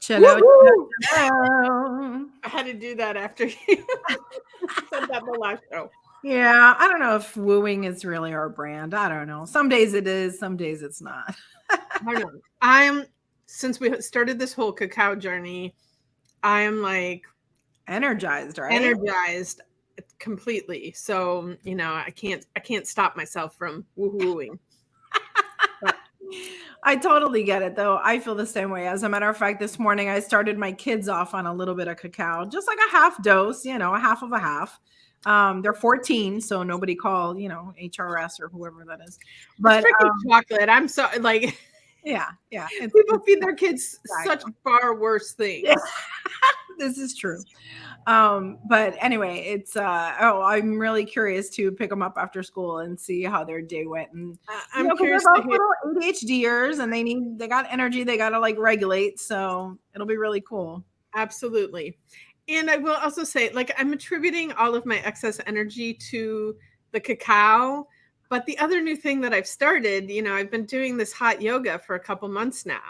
Cello, Woo-hoo! cello. I had to do that after you said that the last show. Yeah, I don't know if wooing is really our brand. I don't know. Some days it is, some days it's not. I don't know. Since we started this whole cacao journey, I am like Energized, right? energized completely. So, I can't stop myself from woohooing. I totally get it though. I feel the same way. As a matter of fact, this morning I started my kids off on a little bit of cacao, just like a half dose, a half of a half. They're 14, so nobody call, HRS or whoever that is. But it's freaking chocolate. I'm so like yeah. People feed their kids such far worse things. Yeah. This is true. But anyway, it's I'm really curious to pick them up after school and see how their day went. And I'm curious they're both little ADHDers and they got energy, they gotta like regulate. So it'll be really cool. Absolutely. And I will also say, like, I'm attributing all of my excess energy to the cacao. But the other new thing that I've started, I've been doing this hot yoga for a couple months now.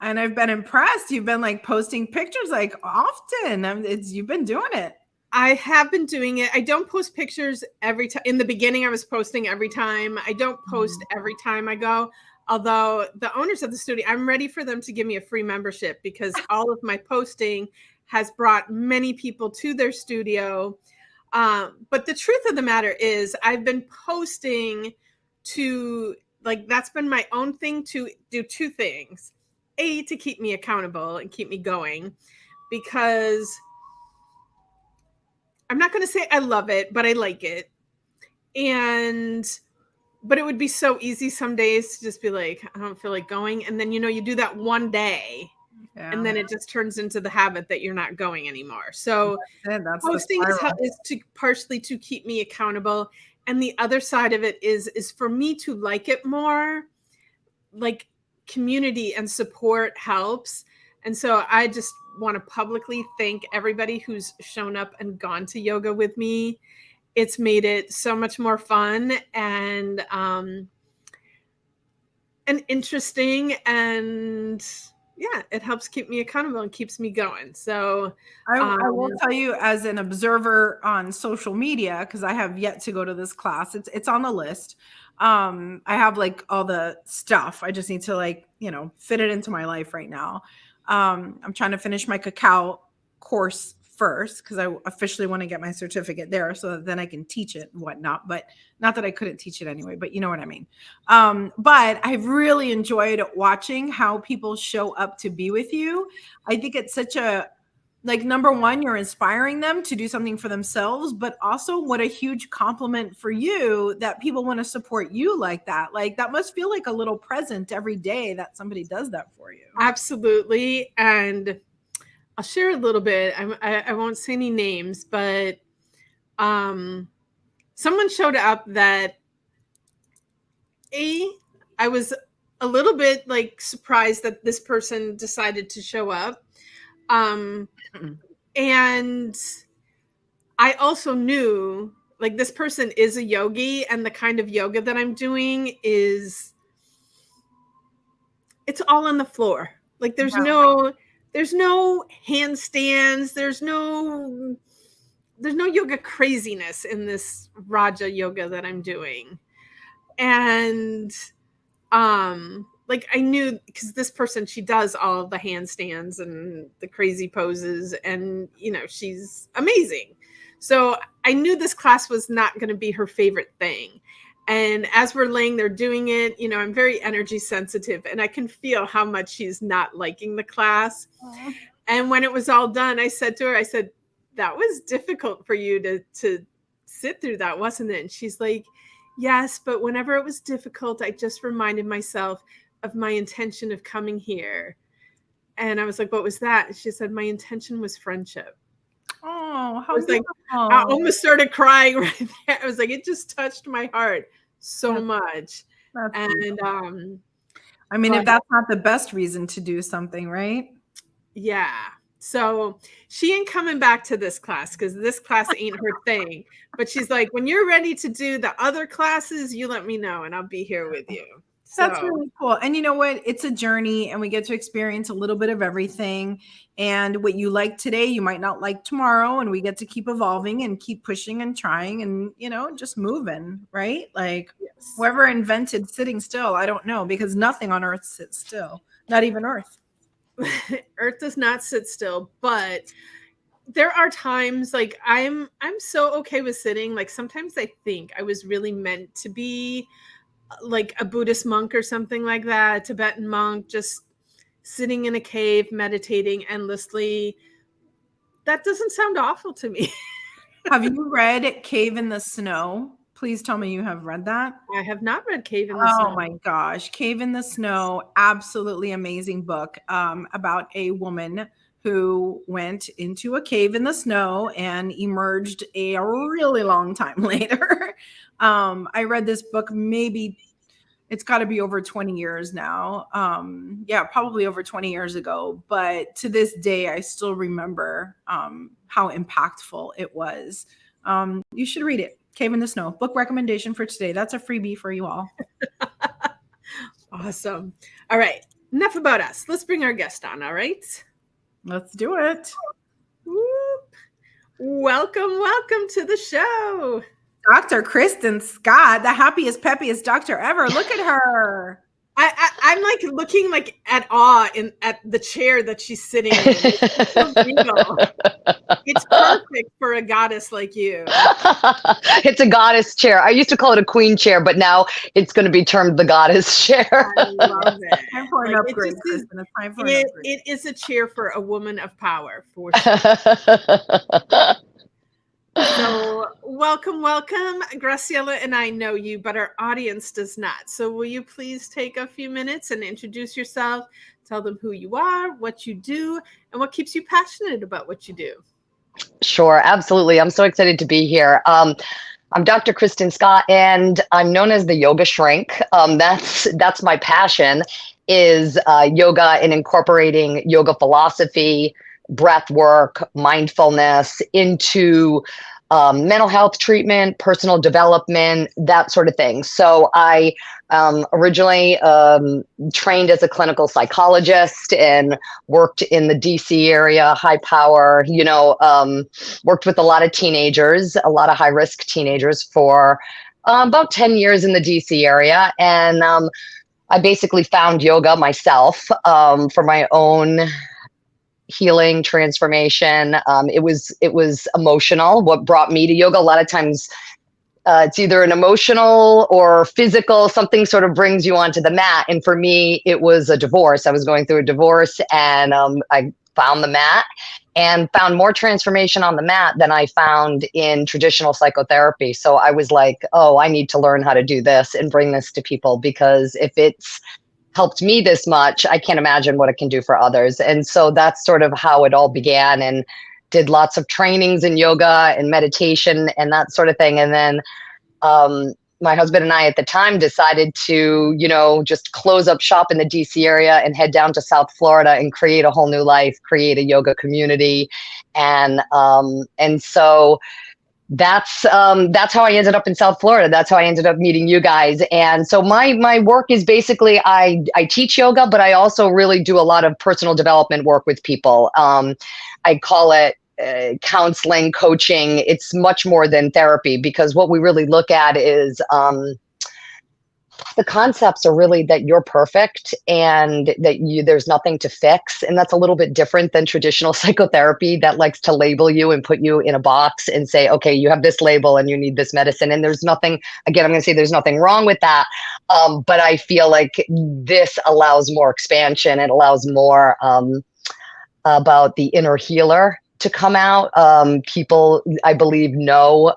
And I've been impressed. You've been like posting pictures like often. You've been doing it. I have been doing it. I don't post pictures every time. In the beginning, I was posting every time. I don't post every time I go. Although the owners of the studio, I'm ready for them to give me a free membership because all of my posting has brought many people to their studio. But the truth of the matter is I've been posting to, like, that's been my own thing to do two things. A, to keep me accountable and keep me going, because I'm not going to say I love it, but I like it. But it would be so easy some days to just be like, I don't feel like going. And then, you do that one day and then it just turns into the habit that you're not going anymore. So that's posting is to partially to keep me accountable. And the other side of it is for me to like it more. Like, community and support helps. And so I just want to publicly thank everybody who's shown up and gone to yoga with me. It's made it so much more fun and interesting, and yeah, it helps keep me accountable and keps me going. So I will tell you, as an observer on social media, because I have yet to go to this class, it's on the list. I have like all the stuff. I just need to like, fit it into my life right now. I'm trying to finish my cacao course first because I officially want to get my certificate there so that then I can teach it and whatnot. But not that I couldn't teach it anyway, but you know what I mean. But I've really enjoyed watching how people show up to be with you. I think it's such a, like, number one, you're inspiring them to do something for themselves, but also what a huge compliment for you that people want to support you like that. Like, that must feel like a little present every day that somebody does that for you. Absolutely. And I'll share a little bit. I won't say any names, but someone showed up that I was a little bit like surprised that this person decided to show up. And I also knew, like, this person is a yogi, and the kind of yoga that I'm doing is, it's all on the floor. Like, there's no handstands. There's no yoga craziness in this Raja yoga that I'm doing. And, like, I knew, because this person, she does all of the handstands and the crazy poses, and, she's amazing. So I knew this class was not going to be her favorite thing. And as we're laying there doing it, I'm very energy sensitive, and I can feel how much she's not liking the class. Aww. And when it was all done, I said to her, that was difficult for you to sit through that, wasn't it? And she's like, yes, but whenever it was difficult, I just reminded myself of my intention of coming here. And I was like, what was that? And she said, my intention was friendship. Oh, how beautiful. I almost started crying right there. I was like, it just touched my heart so much. And I mean, if that's not the best reason to do something, right? Yeah. So she ain't coming back to this class because this class ain't her thing. But she's like, when you're ready to do the other classes, you let me know and I'll be here with you. That's So really cool. And you know what? It's a journey and we get to experience a little bit of everything. And what you like today, you might not like tomorrow. And we get to keep evolving and keep pushing and trying and, just moving, right? Like yes. whoever invented sitting still, I don't know, because nothing on earth sits still, not even earth. Earth does not sit still, but there are times like I'm so okay with sitting. Like sometimes I think I was really meant to be like a Buddhist monk or something like that, a Tibetan monk, just sitting in a cave, meditating endlessly. That doesn't sound awful to me. Have you read Cave in the Snow? Please tell me you have read that. I have not read Cave in the Oh Snow. my gosh. Cave in the Snow, absolutely amazing book about a woman who went into a cave in the snow and emerged a really long time later. I read this book, maybe it's got to be over 20 years now. Yeah, probably over 20 years ago. But to this day, I still remember how impactful it was. You should read it. Cave in the Snow. Book recommendation for today. That's a freebie for you all. Awesome. All right. Enough about us. Let's bring our guest on. All right. Let's do it. Whoop. Welcome to the show. Dr. Christen Scott, the happiest, peppiest doctor ever. Look at her. I'm like looking like at awe at the chair that she's sitting in. It's so regal. It's perfect for a goddess like you. It's a goddess chair. I used to call it a queen chair, but now it's going to be termed the goddess chair. I love it. Time for an upgrade, Kristen. It's time for an upgrade. It is a chair for a woman of power, for sure. So welcome. Graciela and I know you, but our audience does not. So will you please take a few minutes and introduce yourself, tell them who you are, what you do, and what keeps you passionate about what you do? Sure, absolutely. I'm so excited to be here. I'm Dr. Christen Scott, and I'm known as the yoga shrink. That's my passion, is yoga and incorporating yoga philosophy, breath work, mindfulness into mental health treatment, personal development, that sort of thing. So I originally trained as a clinical psychologist and worked in the DC area, high power, worked with a lot of teenagers, a lot of high risk teenagers for about 10 years in the DC area. And I basically found yoga myself for my own healing, transformation. It was emotional. What brought me to yoga? A lot of times it's either an emotional or physical, something sort of brings you onto the mat. And for me, it was a divorce. I was going through a divorce, and I found the mat and found more transformation on the mat than I found in traditional psychotherapy. So I was like, oh, I need to learn how to do this and bring this to people, because if it's helped me this much, I can't imagine what it can do for others. And so that's sort of how it all began, and did lots of trainings in yoga and meditation and that sort of thing. And then my husband and I at the time decided to, just close up shop in the DC area and head down to South Florida and create a whole new life, create a yoga community. And so that's how I ended up in South Florida. That's how I ended up meeting you guys. And so my work is basically, I teach yoga, but I also really do a lot of personal development work with people. I call it counseling, coaching. It's much more than therapy, because what we really look at is the concepts are really that you're perfect and that there's nothing to fix. And that's a little bit different than traditional psychotherapy that likes to label you and put you in a box and say, okay, you have this label and you need this medicine. And there's nothing, again, I'm going to say there's nothing wrong with that. But I feel like this allows more expansion. It allows more about the inner healer to come out. People, I believe, know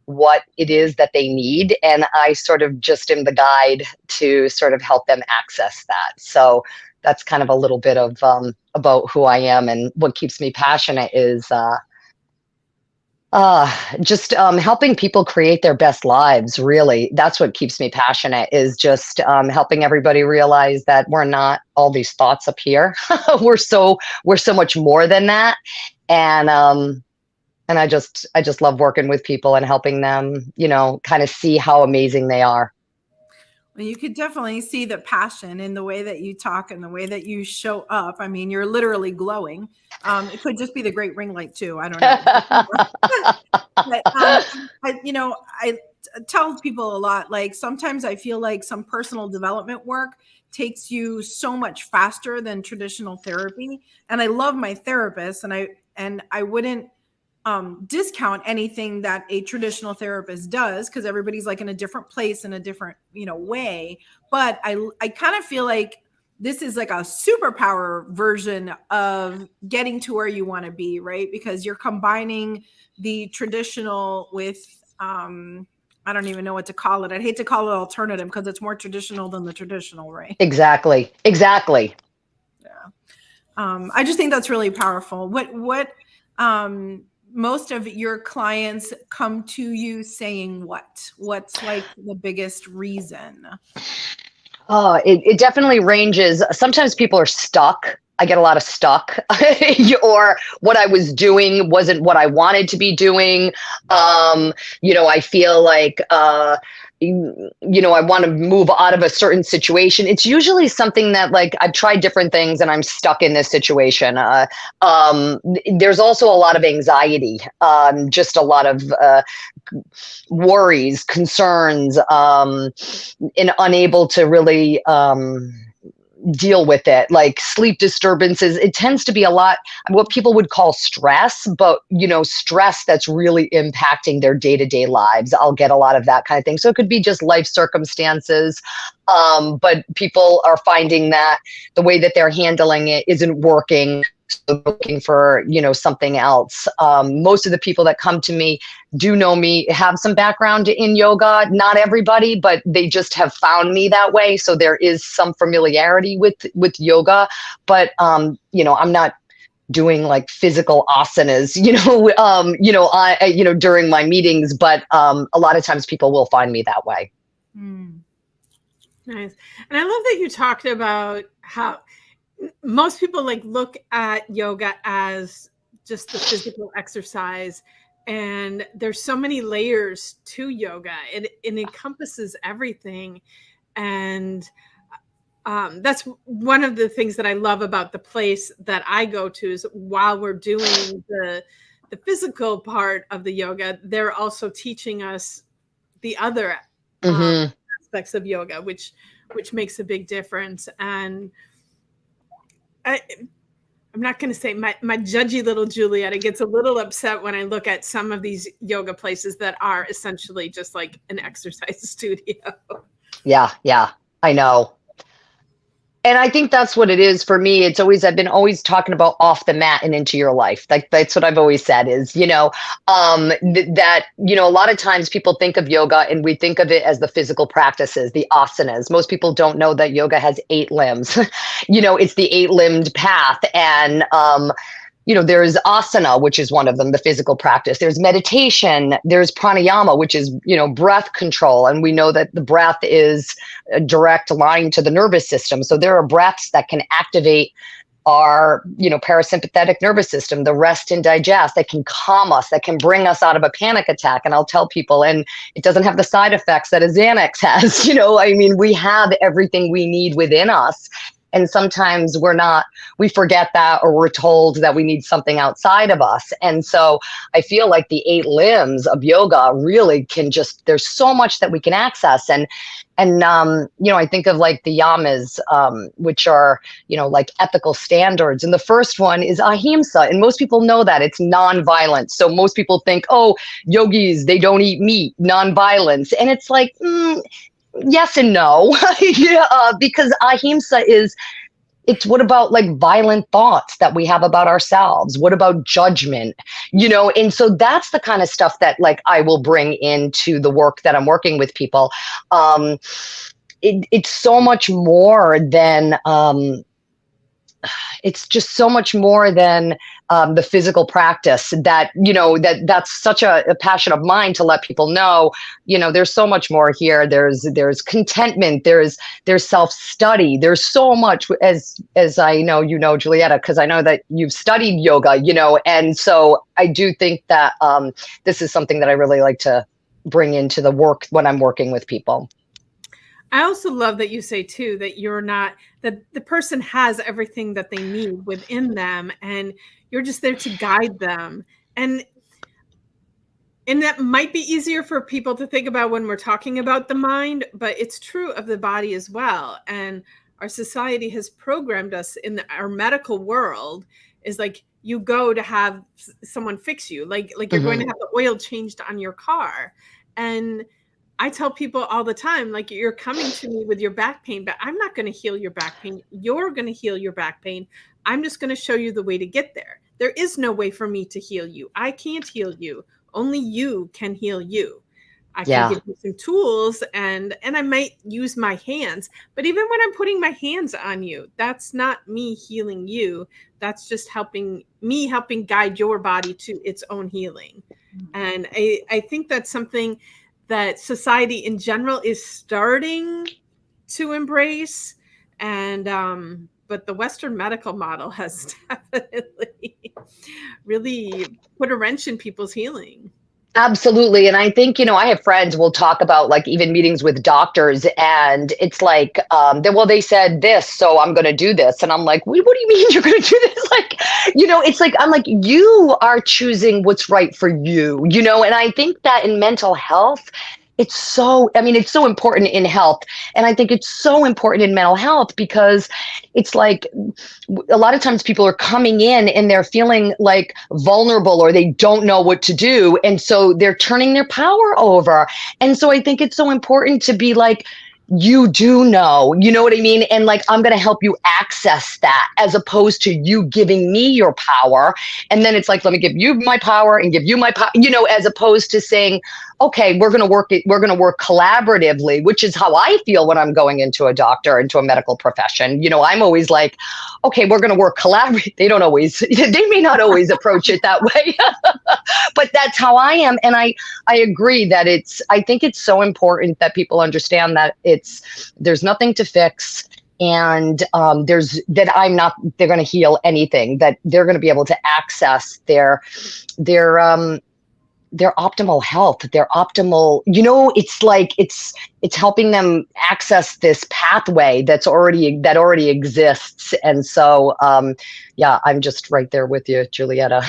what it is that they need. And I sort of just am the guide to sort of help them access that. So that's kind of a little bit of about who I am. And what keeps me passionate is just helping people create their best lives. Really, that's what keeps me passionate, is just helping everybody realize that we're not all these thoughts up here. we're so much more than that. And I just love working with people and helping them, kind of see how amazing they are. You could definitely see the passion in the way that you talk and the way that you show up. I mean, you're literally glowing. It could just be the great ring light too. I don't know. But, I tell people a lot, like sometimes I feel like some personal development work takes you so much faster than traditional therapy. And I love my therapist, and I wouldn't discount anything that a traditional therapist does, because everybody's like in a different place in a different, way. But I kind of feel like this is like a superpower version of getting to where you want to be, right? Because you're combining the traditional with I don't even know what to call it. I'd hate to call it alternative because it's more traditional than the traditional, right? Exactly. Yeah. I just think that's really powerful. What most of your clients come to you saying what's like the biggest reason? It definitely ranges. Sometimes people are stuck. I get a lot of stuck, or what I was doing wasn't what I wanted to be doing. I feel like, I want to move out of a certain situation. It's usually something that, like, I've tried different things and I'm stuck in this situation. There's also a lot of anxiety, just a lot of worries, concerns, and unable to really deal with it, like sleep disturbances. It tends to be a lot what people would call stress, but stress that's really impacting their day-to-day lives. I'll get a lot of that kind of thing. So it could be just life circumstances, but people are finding that the way that they're handling it isn't working. So looking for, something else. Most of the people that come to me do know me, have some background in yoga. Not everybody, but they just have found me that way. So there is some familiarity with yoga, but I'm not doing like physical asanas, during my meetings, but a lot of times people will find me that way. Nice. And I love that you talked about how most people look at yoga as just the physical exercise, and there's so many layers to yoga. It encompasses everything. And that's one of the things that I love about the place that I go to, is while we're doing the physical part of the yoga, they're also teaching us the other aspects of yoga, which makes a big difference. And I'm not going to say my judgy little Julietta gets a little upset when I look at some of these yoga places that are essentially just like an exercise studio. Yeah, I know. And I think that's what it is for me. I've been always talking about off the mat and into your life. Like, that's what I've always said is, that, a lot of times people think of yoga and we think of it as the physical practices, the asanas. Most people don't know that yoga has 8 limbs. It's the 8-limbed path. And, there's asana, which is one of them, the physical practice. There's meditation. There's pranayama, which is, breath control. And we know that the breath is a direct line to the nervous system. So there are breaths that can activate our, parasympathetic nervous system, the rest and digest, that can calm us, that can bring us out of a panic attack. And I'll tell people, and it doesn't have the side effects that a Xanax has. We have everything we need within us. And sometimes we forget that, or we're told that we need something outside of us. And so I feel like the 8 limbs of yoga really there's so much that we can access. And I think of like the yamas, which are, like ethical standards. And the first one is ahimsa. And most people know that it's nonviolence. So most people think, oh, yogis, they don't eat meat, nonviolence. And it's like, yes and no, because ahimsa it's what about like violent thoughts that we have about ourselves? What about judgment? And so that's the kind of stuff that like I will bring into the work that I'm working with people. It's so much more than, it's just so much more than the physical practice that, that's such a passion of mine to let people know, there's so much more here. There's contentment, there's self-study. There's so much, as I know, Julietta, because I know that you've studied yoga, and so I do think that this is something that I really like to bring into the work when I'm working with people. I also love that you say too that you're not, that the person has everything that they need within them, and you're just there to guide them. And that might be easier for people to think about when we're talking about the mind, but it's true of the body as well. And our society has programmed us in our medical world is like, you go to have someone fix you, like you're going to have the oil changed on your car. And I tell people all the time, like, you're coming to me with your back pain, but I'm not going to heal your back pain. You're going to heal your back pain. I'm just going to show you the way to get there. There is no way for me to heal you. I can't heal you. Only you can heal you. I can give you some tools, and I might use my hands, but even when I'm putting my hands on you, that's not me healing you. That's just helping guide your body to its own healing. And I think that's something that society in general is starting to embrace. And but the Western medical model has definitely really put a wrench in people's healing. Absolutely. And I think, I have friends will talk about like even meetings with doctors, and it's like, they said this, so I'm going to do this. And I'm like, what do you mean you're going to do this? Like, it's like, I'm like, you are choosing what's right for you, and I think that in mental health, it's so important in health. And I think it's so important in mental health because it's like a lot of times people are coming in and they're feeling like vulnerable or they don't know what to do. And so they're turning their power over. And so I think it's so important to be like, you do know, you know what I mean? And like, I'm going to help you access that as opposed to you giving me your power. And then it's like, let me give you my power and give you my power, as opposed to saying, okay, we're going to work collaboratively, which is how I feel when I'm going into a doctor, into a medical profession. I'm always like, okay, we're going to work collaboratively. They may not always approach it that way, but that's how I am. And I agree that I think it's so important that people understand that there's nothing to fix. And they're going to heal anything, that they're going to be able to access their optimal health, their optimal, it's like, it's helping them access this pathway that already exists. And so, I'm just right there with you, Julietta.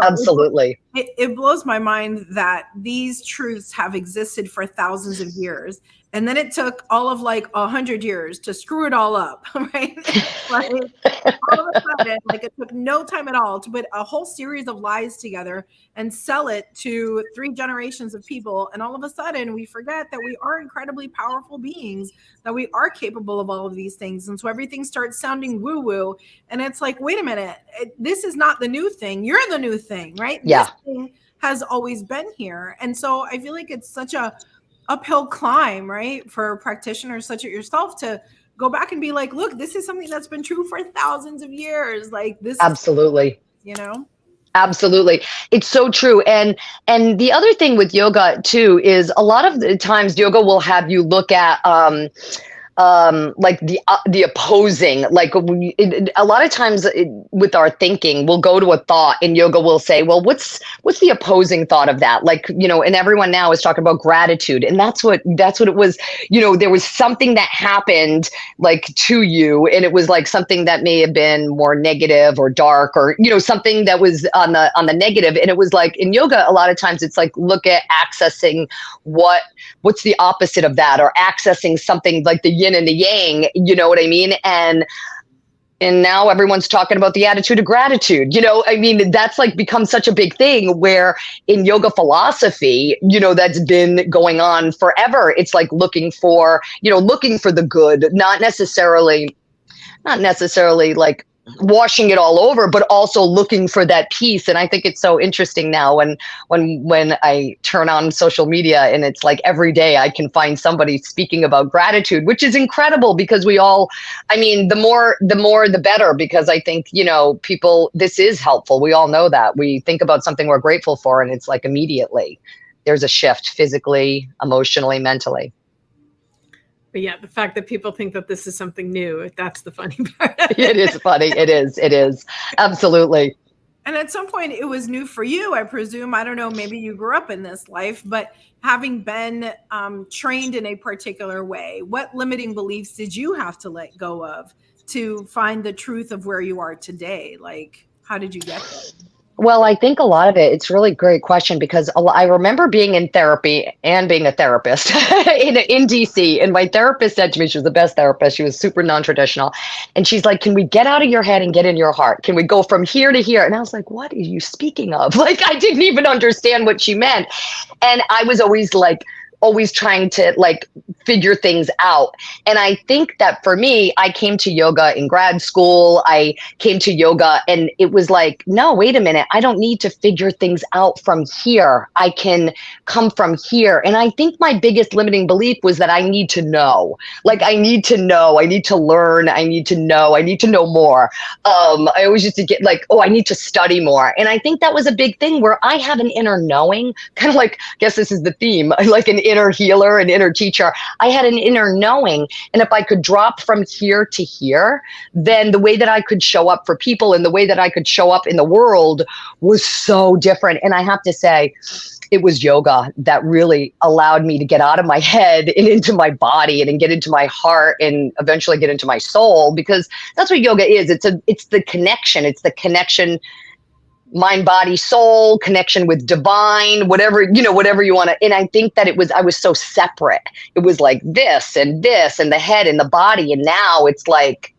Absolutely. It blows my mind that these truths have existed for thousands of years. And then it took all of like 100 years to screw it all up, right? Like, all of a sudden, like, it took no time at all to put a whole series of lies together and sell it to 3 generations of people. And all of a sudden we forget that we are incredibly powerful beings, that we are capable of all of these things. And so everything starts sounding woo-woo. And it's like, wait a minute, this is not the new thing. You're the new thing, right? Yeah. This thing has always been here. And so I feel like it's such a uphill climb, right, for practitioners such as yourself to go back and be like, look, this is something that's been true for thousands of years. Like, this Absolutely. is, Absolutely. It's so true. And the other thing with yoga too is a lot of the times yoga will have you look at like the opposing, like a lot of times with our thinking, we'll go to a thought and yoga will say, well, what's the opposing thought of that? Like, and everyone now is talking about gratitude. And that's what it was. There was something that happened like to you, and it was like something that may have been more negative or dark, or, something that was on the negative. And it was like in yoga, a lot of times it's like, look at accessing what's the opposite of that, or accessing something like the yin and the yang, you know what I mean? And now everyone's talking about the attitude of gratitude. That's like become such a big thing, where in yoga philosophy, that's been going on forever. It's like looking for the good, not necessarily like washing it all over, but also looking for that peace. And I think it's so interesting now when I turn on social media, and it's like every day I can find somebody speaking about gratitude, which is incredible, because we all, the more the better, because I think, people, this is helpful. We all know that. We think about something we're grateful for, and it's like immediately there's a shift physically, emotionally, mentally. But yeah, the fact that people think that this is something new, that's the funny part. It is funny. It is. Absolutely. And at some point it was new for you, I presume. I don't know, maybe you grew up in this life, but having been trained in a particular way, what limiting beliefs did you have to let go of to find the truth of where you are today? Like, how did you get there? Well, I think a lot of it, it's really a great question because I remember being in therapy and being a therapist in DC. And my therapist said to me, she was the best therapist. She was super non-traditional. And she's like, can we get out of your head and get in your heart? Can we go from here to here? And I was like, what are you speaking of? Like, I didn't even understand what she meant. And I was always trying to like figure things out. And I think that for me, I came to yoga in grad school. I came to yoga and it was like, no, wait a minute. I don't need to figure things out from here. I can come from here. And I think my biggest limiting belief was that I need to know. Like, I need to know. I need to learn. I need to know. I need to know more. I always used to get like, oh, I need to study more. And I think that was a big thing where I have an inner knowing, kind of like, I guess this is the theme, like an inner healer, an inner teacher. I had an inner knowing. And if I could drop from here to here, then the way that I could show up for people and the way that I could show up in the world was so different. And I have to say, it was yoga that really allowed me to get out of my head and into my body and get into my heart and eventually get into my soul, because that's what yoga is. It's the connection. It's the connection, mind, body, soul, connection with divine, whatever you want to. And I think that I was so separate. It was like this and the head and the body. And now it's like,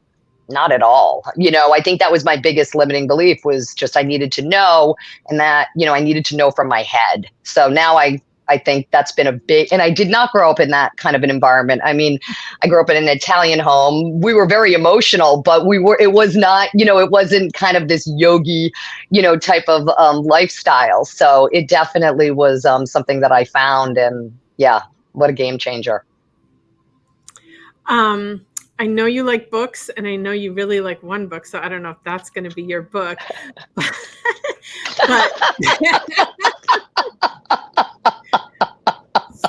not at all. I think that was my biggest limiting belief, was just I needed to know, and that, I needed to know from my head. So now I think that's been a big, and I did not grow up in that kind of an environment. I mean, I grew up in an Italian home. We were very emotional, but it was not, it wasn't kind of this yogi, type of lifestyle. So it definitely was something that I found, and yeah, what a game changer. I know you like books, and I know you really like one book, so I don't know if that's going to be your book. But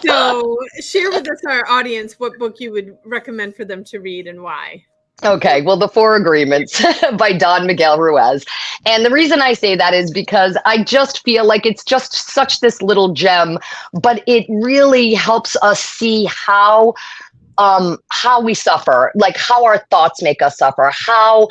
so share with us, our audience, what book you would recommend for them to read and why. Okay, well, The Four Agreements by Don Miguel Ruiz. And the reason I say that is because I just feel like it's just such this little gem, but it really helps us see how we suffer, like how our thoughts make us suffer, how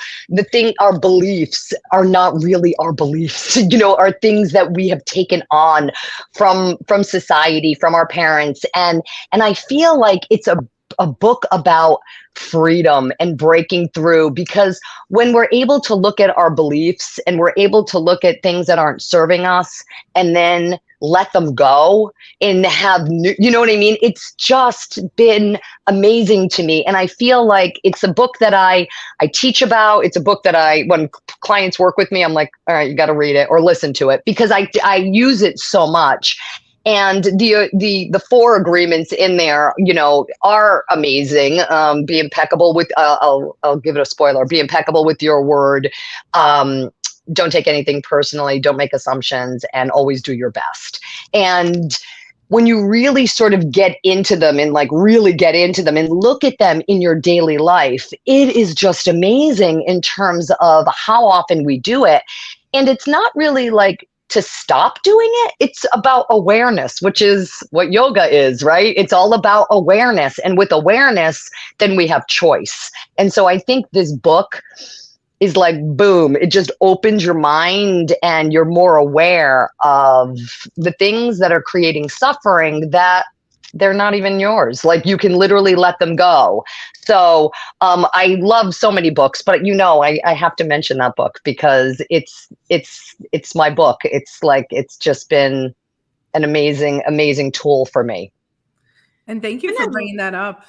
our beliefs are not really our beliefs, are things that we have taken on from society, from our parents. And I feel like it's a book about freedom and breaking through, because when we're able to look at our beliefs and we're able to look at things that aren't serving us and then let them go and have new, you know what I mean? It's just been amazing to me. And I feel like it's a book that I teach about. It's a book that when clients work with me, I'm like, all right, you got to read it or listen to it, because I use it so much. And the four agreements in there, are amazing. Be impeccable with, I'll give it a spoiler, be impeccable with your word. Don't take anything personally, don't make assumptions, and always do your best. And when you really sort of get into them and look at them in your daily life, it is just amazing in terms of how often we do it. And it's not really like to stop doing it. It's about awareness, which is what yoga is, right? It's all about awareness. And with awareness, then we have choice. And so I think this book is like, boom, it just opens your mind and you're more aware of the things that are creating suffering that they're not even yours. Like, you can literally let them go. So I love so many books, but I have to mention that book because it's my book. It's just been an amazing tool for me. And thank you for bringing that up.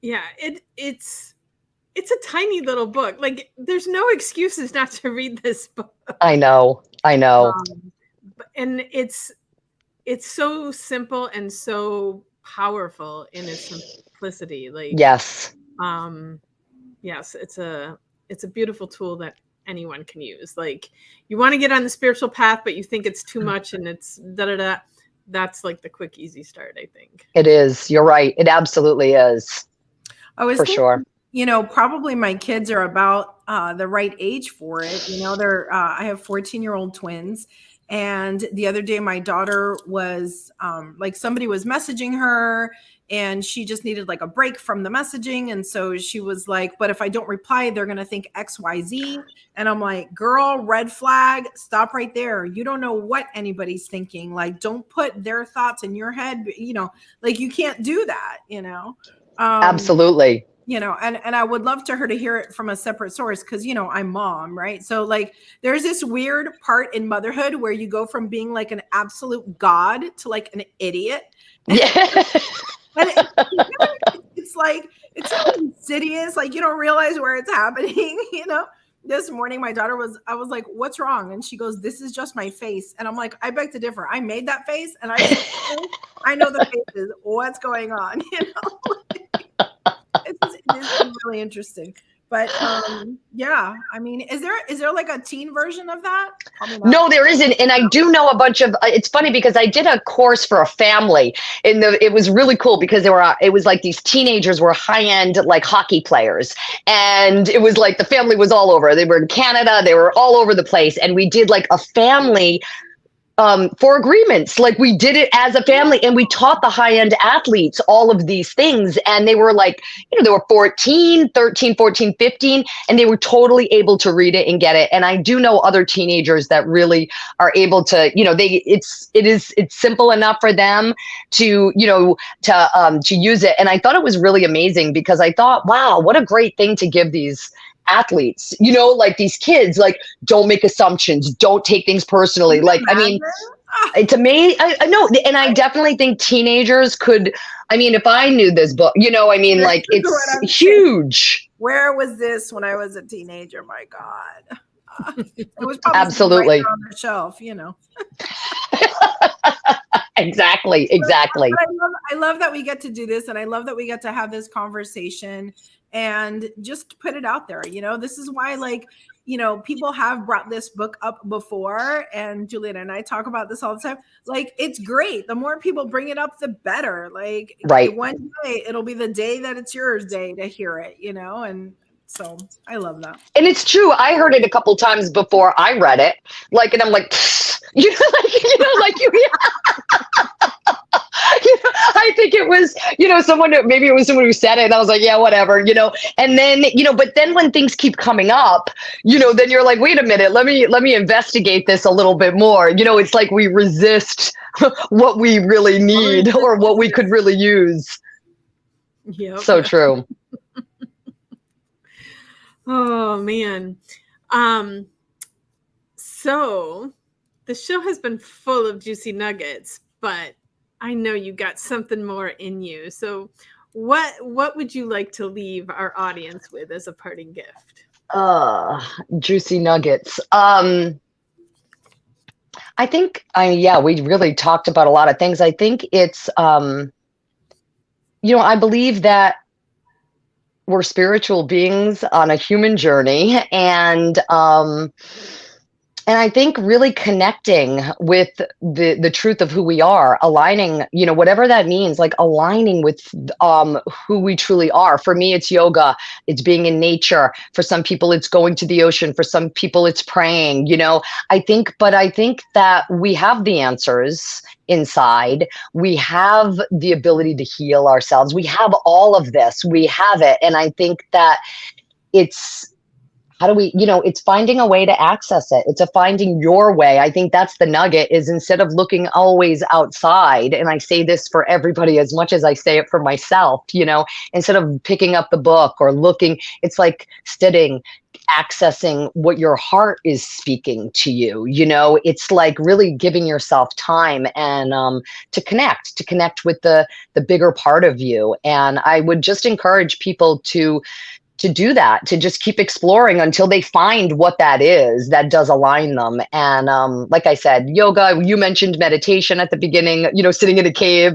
Yeah, it's a tiny little book. Like, there's no excuses not to read this book. I know. And it's so simple and so powerful in its simplicity. Like, yes, it's a beautiful tool that anyone can use. Like, you want to get on the spiritual path, but you think it's too much and it's da-da-da. That's like the quick, easy start, I think. It is. You're right. It absolutely is. For sure. probably my kids are about the right age for it. They're I have 14-year-old twins. And the other day, my daughter was like, somebody was messaging her and she just needed like a break from the messaging. And so she was like, but if I don't reply, they're going to think XYZ. And I'm like, girl, red flag, stop right there. You don't know what anybody's thinking. Like, don't put their thoughts in your head. Like, you can't do that, Absolutely. And I would love to her to hear it from a separate source because, I'm mom, right? So like, there's this weird part in motherhood where you go from being like an absolute god to like an idiot. Yeah. And it's like, it's so insidious. Like, you don't realize where it's happening, This morning, I was like, what's wrong? And she goes, this is just my face. And I'm like, I beg to differ. I made that face and I know the faces. What's going on? It's really interesting. But yeah, I mean, is there like a teen version of that? No, there isn't. And I do know a bunch of, it's funny because I did a course for a family it was really cool because it was like these teenagers were high-end like hockey players. And it was like the family was all over. They were in Canada. They were all over the place. And we did like a family for agreements. Like we did it as a family and we taught the high-end athletes all of these things. And they were like, they were 13, 14, 15, and they were totally able to read it and get it. And I do know other teenagers that really are able to, it's simple enough for them to use it. And I thought it was really amazing because I thought, wow, what a great thing to give these athletes, like these kids, like, don't make assumptions, don't take things personally. Like, I mean, to me, I know. And I definitely think teenagers could, I mean, if I knew this book, like it's huge. Where was this when I was a teenager? My God. It was probably absolutely right on the shelf, Exactly. I love that we get to do this. And I love that we get to have this conversation and just put it out there. This is why, like, people have brought this book up before, and Juliana and I talk about this all the time. Like, it's great. The more people bring it up, the better. Like, right. One day it'll be the day that it's yours day to hear it, and so I love that. And it's true. I heard it a couple times before I read it. Like, and I'm like, I think it was, maybe it was someone who said it and I was like, yeah, whatever, and then, but then when things keep coming up, then you're like, wait a minute, let me investigate this a little bit more. It's like we resist what we really need or what we could really use. Yep. So true. Oh man. So the show has been full of juicy nuggets, but I know you got something more in you. So what would you like to leave our audience with as a parting gift? Juicy nuggets. I think we really talked about a lot of things. I think it's I believe that we're spiritual beings on a human journey, and I think really connecting with the truth of who we are, aligning, whatever that means, like aligning with who we truly are. For me, it's yoga, it's being in nature. For some people, it's going to the ocean. For some people, it's praying, I think that we have the answers inside. We have the ability to heal ourselves. We have all of this. We have it. And I think that it's, how do we, it's finding a way to access it. It's finding your way. I think that's the nugget, is instead of looking always outside, and I say this for everybody as much as I say it for myself, instead of picking up the book or looking, it's like sitting, accessing what your heart is speaking to you. It's like really giving yourself time and to connect with the bigger part of you. And I would just encourage people to do that, to just keep exploring until they find what that is that does align them. And like I said, yoga, you mentioned meditation at the beginning, sitting in a cave.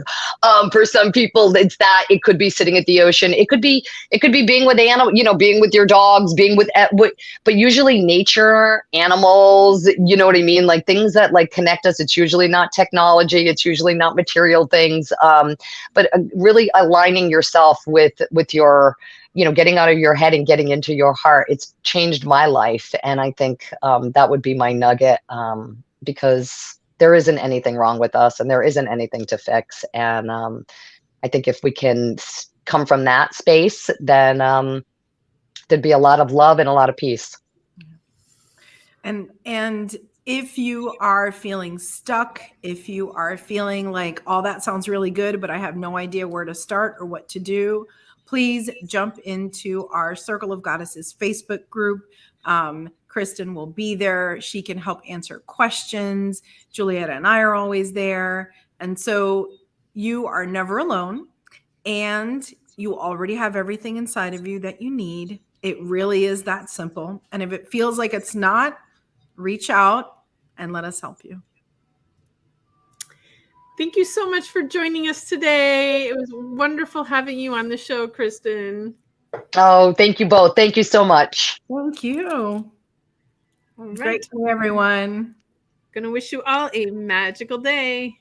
For some people, it's that. It could be sitting at the ocean. It could be being with animals, being with your dogs, being with, but usually nature, animals, you know what I mean? Like things that like connect us. It's usually not technology. It's usually not material things. But really aligning yourself with your getting out of your head and getting into your heart. It's changed my life. And I think that would be my nugget, because there isn't anything wrong with us and there isn't anything to fix. And I think if we can come from that space, then there'd be a lot of love and a lot of peace. And if you are feeling stuck, if you are feeling like all that sounds really good, but I have no idea where to start or what to do, please jump into our Circle of Goddesses Facebook group. Christen will be there. She can help answer questions. Julietta and I are always there. And so you are never alone, and you already have everything inside of you that you need. It really is that simple. And if it feels like it's not, reach out and let us help you. Thank you so much for joining us today. It was wonderful having you on the show, Christen. Oh, thank you both. Thank you so much. Thank you. All right. Great to meet everyone. Gonna wish you all a magical day.